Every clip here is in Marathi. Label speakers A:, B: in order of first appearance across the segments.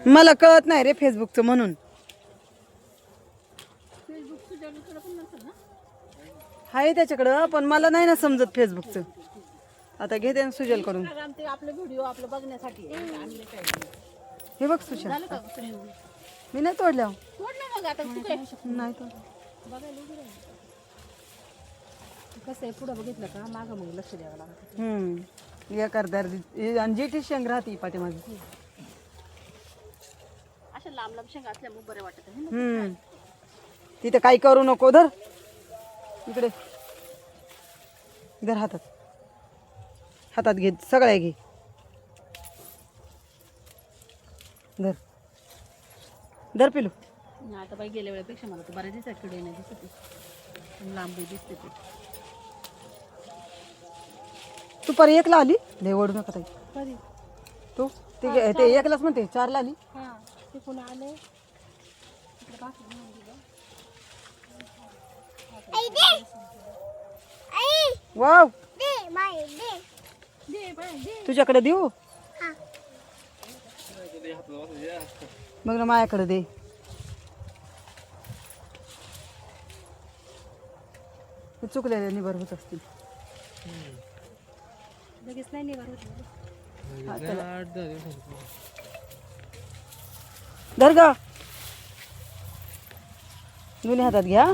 A: मला कळत नाही रे फेसबुकचं म्हणून. आहे त्याच्याकडं पण मला नाही ना समजत फेसबुकचं. आता घेते ना सुजल करून.
B: आपले व्हिडिओ आपलं बघण्यासाठी
A: हे बघ सुजल, मी नाही तोडल्या.
B: मग आता तू काय
A: नाही तोड.
B: कसं आहे पुढं बघितलं का मागं मग लक्ष द्यावं लागतं.
A: एक अर्धा आणि जी टी शेंग राहते पाठीमागे.
B: अशा लांब लांब शेंगा असल्यामुळे बरं वाटत आहे.
A: तिथे काही करू नको. धर इकडे, धर हातात, हातात घे सगळ्या घे. धर धर पिलू.
B: आता बाई गेल्या वेळेपेक्षा मला तर बऱ्याच दिवसात कडे नाही दिसत, लांबी दिसते ते.
A: तू पर एकला आली, लय ओढू नका ताई.
B: कधी
A: तू ते एकलाच म्हणते, 4ला आली.
B: हां ते पुन्हा आले.
A: वाव, तुझ्याकडे देऊ. मग ना माझ्याकडे दे. चुकलेले निबर होत असतील.
B: लगेच नाही निघाल होत.
A: धर गा, दोन्ही हातात घ्या.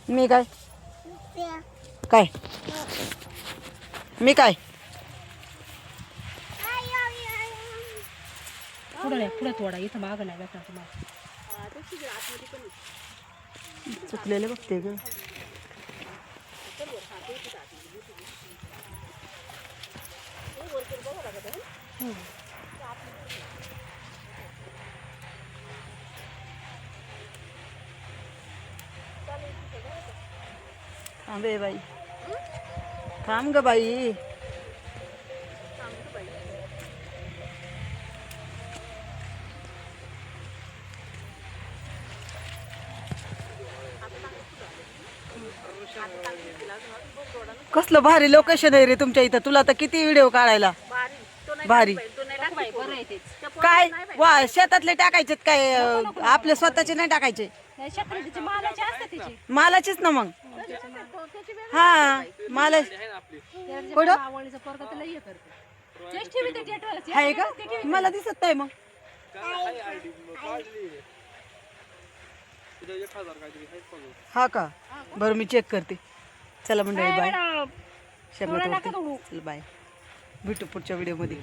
A: मी काय काय मी काय
B: पुढे थोडा इथं मागं नाही बघा तुम्हाला.
A: चुकलेले बघते ग. थांबे बाई, थांब ग बाई. कसलं भारी लोकेशन आहे रे तुमच्या इथं. तुला तर किती व्हिडिओ काढायला भारी. काय वा, शेतातले टाकायचे काय, आपले स्वतःचे नाही टाकायचे. मालाचीच ना मग. हा माला कुठं आहे का, मला दिसत नाही मग. हा का, बरं मी चेक करते. चला मंडळी, बाय. चल बाय, भेटू पुढच्या व्हिडिओ मध्ये.